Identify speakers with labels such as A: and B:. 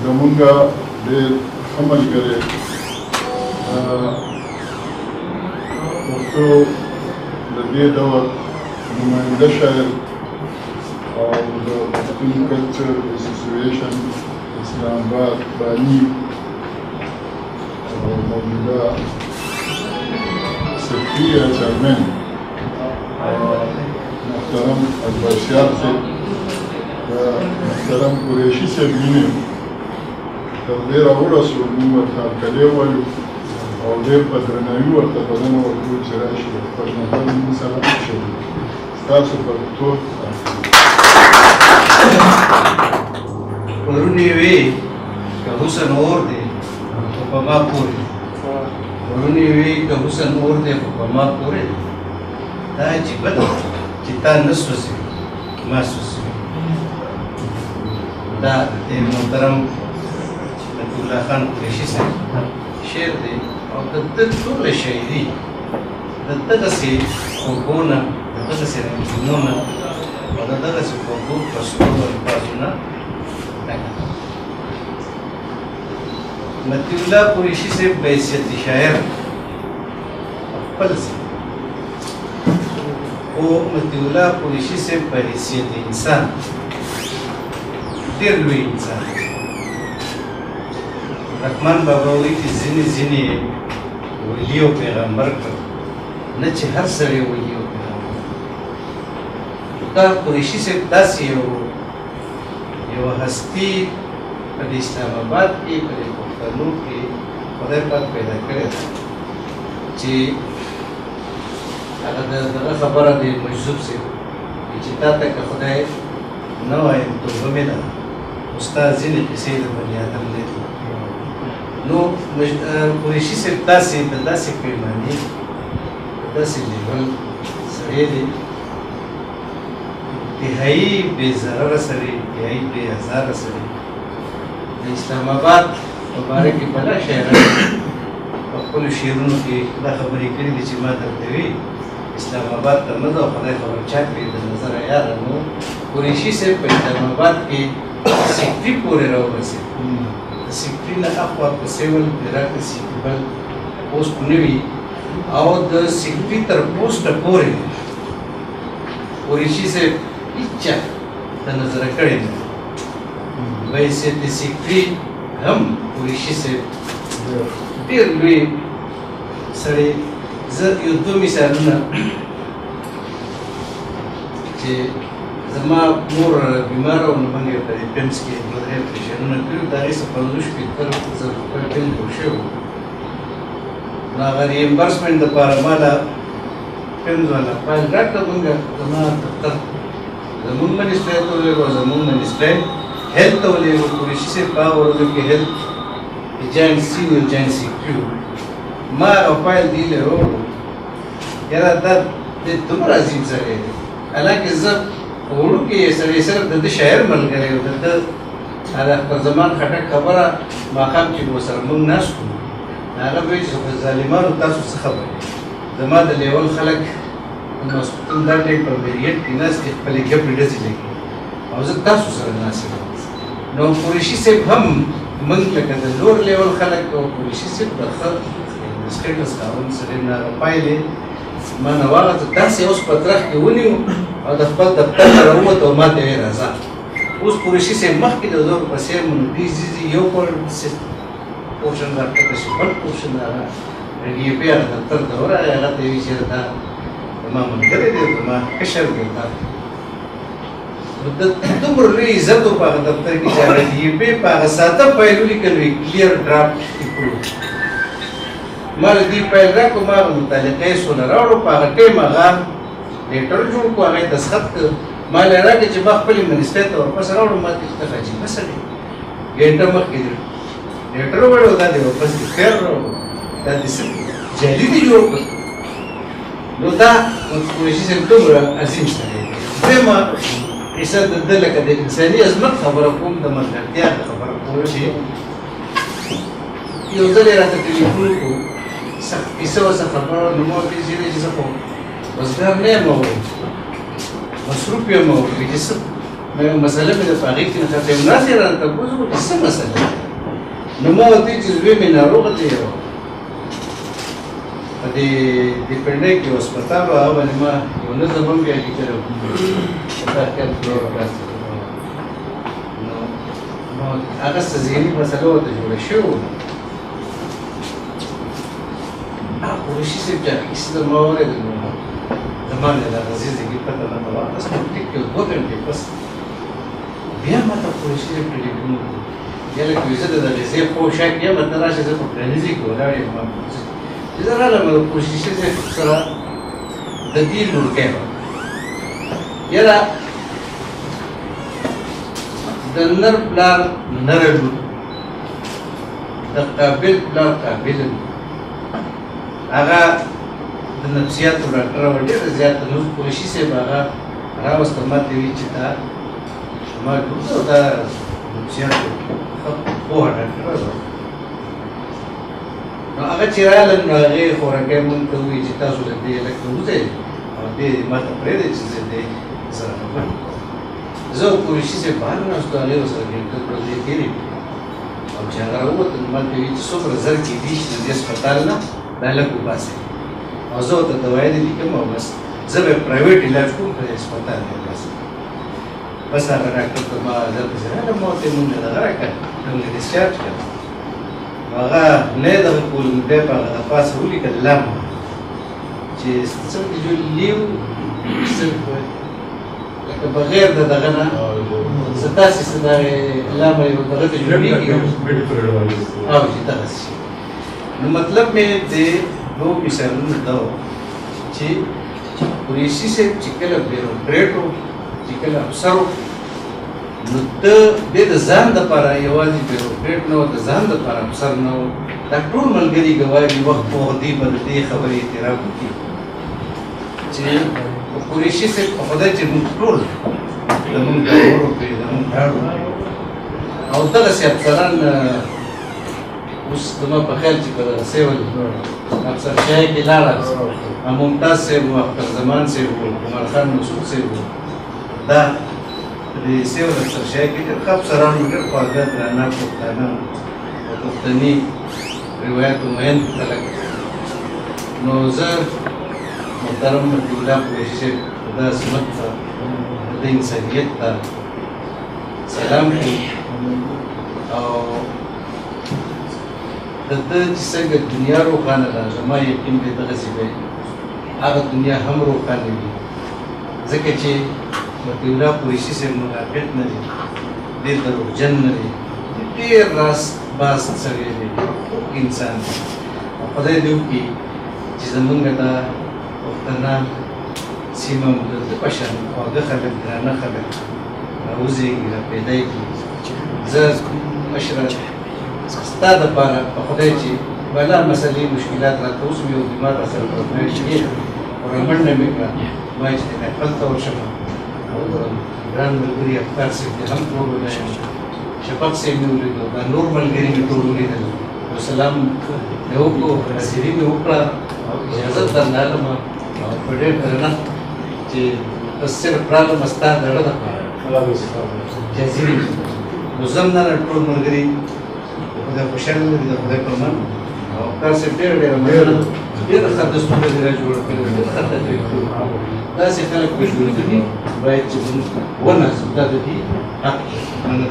A: زمونږه ډېر ښه ملګری پښتو د دې دور نماینده شاعر او د پښتون کلچر اسوسییشن اسلام آباد بانی او موجوده سکرټري یا چیرمن محترم اکبرشیار صاحب د محترم قریشي صاحب مینې تر دې راورسول موږ ورته هرکلی ووایو او ډېر په درناوي ورته بلنه ورکړو چې راشي خپل نظر موږ سره وشریک ستاسو په توګه
B: پرون یې وی که حسن اور دی خو په ما پورې پرون یې وی که حسن اور دی خو په ما پورې دا عجیبه ده چې تا نه سوځوي ما سوځوي دا د محترم الله خان قریشي صاحب شعر دی او د ده ټوله شاعري د دغسې خوږو نه د دغسې رنګینو نه او د دغسې خوږو پښتو الفاظو نه مطیع الله قریشي صاحب په حیثیت شاعر خپل ځای او مطیع الله قریشي صاحب په حیثیت انسان ډېر لوی انسان رحمان بابا وایي چې ځینې ولی او پیغمبر کړ نه چې هر سړی ولی او پیغمبر دا قریشي صاحب داسې یوه هستي په اسلام آباد کې په پښتنو کې خدای پاک پیدا کړې ده چې هغه دغه خبره د مجذوب صاحب چې تا ته که خدای نه وایم توبه مې ده خو ستا ځینې کیسې د بني ادم نه دي نو قریشي صاحب داسې د داسې پیمانې داسې لیول سړی دی انتهایي بې ضرره سړی انتهایي بې ازاره سړی د اسلام آباد په باره کې بله شاعران په خپلو شعرونو کې دا خبرې کړي دي چې ما درته وي اسلام آباد ته مه ځه او خدای خبر چا کړي د نظره یاره نو قریشي صاحب په اسلام آباد کې سیکټري پورې راورسېد سیکټري نه اخوا په سیول عراق کې سیکټري بل پوسټ نه وي او د سیکټري تر پوسټه پورې قریشي صاحب هېچا د نظره کړی نه ویسې د سیکټري هم قریشي صاحب ډېر لوی سړی زه یو دوه مثالونه چې زما مور بیماره وه نو موږ یې په پیمس کې دوه درې اپریشنونه کړي وو د هغې څه 50-50 روپۍ بل جوړ شوی وو نو هغه ریمبرسمنټ دپاره ما له پیمز والا فایل راکړه موږ زما دفتر زمونږ منسټرۍ ته ولېږو زمونږ منسټرۍ هیلث ته ولېږو قریشي صاحب په هغه ورځو کې هیلث جاینټ سینیور جاینټ سیکټري وو ما هغه فایل دیلی وو یاره دا دومره عظیم سړی دی حالانکې زه په وړوکې سړی سره د ده شاعر ملګری و د ده اختر زمان خټک خبره ماښام چې ورسره موږ ناست وو هغه به وایي چې ظالمانو تاسو څه خبرې زما د لیول خلک ماسپښین دا ټایم په میریټ کې ناست دي خپلې ګپې ډزې لګي او زه تاسو سره ناست یم نو قریشي صاحب هم موږ لکه د لوړ لیول خلک او قریشي صاحب د ښه سټیټس خاوند سړی نه هغه پایلې ما نه واغته داسې اوس په ترخ کې ونیو او د خپل دفتر ته راووت او ما ته ویې راځه اوس قریشي صاحب مخکې د زور پسې پلیز ځي یو پورشن راکښته شي بل پورشن هغه ډي پی هغه دفتر ته ورغی هغه ته یې ویل چې دا زما ملګری دی زما کشر دی دا دومره لوی عزت و په هغه دفتر کې چې هغه ډي پی په هغه ساده فایل ولیکل وي کلیر ډرافټ اپروቭ ما له دې فایل راکړو ما هغه متعلقه یې څونه راوړو په هغه ټایم هغه لیټر جوړ کړو هغه یې دستخط کړ ما له راکړې چې ما خپلې منسټرۍ ته ورپسې راوړم ما ته ته عجیبه سړی ګنټه مخکې لیټر وویل دا دې واپس دې خیر راوړو دا دې څه جعلي دې جوړ کړ نو دا قریشي صاحب دومره عظیم سړی دی دویمه کیسه د ده لکه د انساني عظمت خبره کوم د ملګرتیا خبره کوم چې یو ځل یې راته ټلیفون کړو کیسه ورڅخه خبره نو ما ورته ویلې چې زه خو بزګر نه یم او مصروف یم او چې څه مې مسله مې د هغې کې نه ختم ناسې راته تپوس وکړو چې څه مسله ده نو ما ورته ویل چې زوی مې ناروغه دی په دې پنډۍ کې یو هسپتال و هغه باندې ما یو نظم هم بیا لیکلی و نو هغه څه ذهني مسله ورته جوړه شوې وه قریشي صاحب چې کیسې د ما واورېدل نو زما مې د عزیز دګي پته نه وه بس نو ټیک یو 2 ګنټې بس بیا ما ته قریشي صاحب ټلیفون وکړو بیا لکه وایي زه د دغې ځای پوه شک یم ته راشه زه په پلانیزي کې ولاړ یم چې زه راغلم د قریشي صاحب سره د دې لورکی وه یاره د نر پلار نره لور د قابل پلار قابل هغه د نفسیاتو ډاکټره وه ډېره زیاته نو قریشي صاحب هغه راوسته ما ته ویل چې دا ما ګورځه دا نفسیاتو پوهه ډاکټره ده نو هغه چې راغلل نو هغې خوراکی مونږ ته ووایي چې تاسو له دې هلک نه وځئ او دې ما ته پرېږدئ چې زه دې سره خبرې وکړم زه او قریشي صاحب بهر ناستو هغې ورسره ګېډه ورځې تېرې او چې هغه راووتل نو ما ته ویل چې څومره زر کېدي شي د دې هسپتال نه دا هلک وباسئ او زه ورته دوایي دې لیکم او بس زه به پرایویټ علاج کوم په دې هسپتال کې بس هغه ډاکټر ته ما زه پسې راغلم ما ورته یې مونږ دغه راکړه مونږ ډسچارج کړه نو هغه نه یې دغه کول نو بیا په هغه د پاسه ولیکل لم چې څنګه جو لیو لکه بغیر د دغه نه زه تاسې څه دغې لامه یو دغه ته جوړېږي او چې دغسې شي نو مطلب مې د دوو مثالونو دا و چې قریشي صاحب چې کله بیروکریټ و چې کله افسر و نو ته دې د ځان دپاره یوازې بیروکریټ نه و د ځان دپاره افسر نه و دا ټول ملګري ګواري وخت په وخت دوی به د دې خبرې اعتراف وکړي چې قریشي صاحب په خدای چې موږ ټول زمونږ باور وکړي زمونږ ډاډ وکړي او دغسې افسران اوس زما په خیال چې په دغه سیول افسر شاهي کې لاړه ممتاز صاحب و اختر زمان صاحب و عمر خان مسعود صاحب و دا د سیول افسر شاهي کې ډېر ښه افسران وو ډېر خواږه درانه پښتانه او پښتني روایاتو مین خلک نو زه محترم مطیع الله قریشي صاحب د ده عظمت ته د ده انسانیت ته سلام کوي او د ده چې څنګه دنیا روښانه ده زما یقین دی دغسې به هغه دنیا هم روښانه وي ځکه چې مطیع الله قریشي صاحب منافق نه دی ډېر دروغجن نه دی ډېر راست باز سړی دی انسان دی او خدای دې وکړي چې زمونږ دا پښتانه سیمه مو د ده په شان خواږه خلک درانه خلک راوزېږي راپیدا کړي زه مشره ستا دپاره په خدای چې بلا مسلې مشکلات راته اوس مې یو بیمار راسره پروګرام کېږي او رامنډه مې کړه ما چې دی محفل ته ورشم او ګران ملګري افکار صاحب دې هم ټول ولایم شفق صاحب مې ولیدو دا نور ملګري مې ټول ولیدل او سلام مې وکړو حاضري مې وکړه او اجازت درلالم او په ډېر درنښت چې بس صرف راغلم ستا د زړه دپاره چې حاضري مې نو زه هم نه ټول ملګري خدای خوشحاله لري د خدای په امان او افکار صاحب ډېره ډېره مننه ډېره ښه دستونه دې را جوړه کړې ډېره ښه تدریس کړي داسې خلک مجبور کړي باید چې موږ ونازو دا د دې حق دی مننه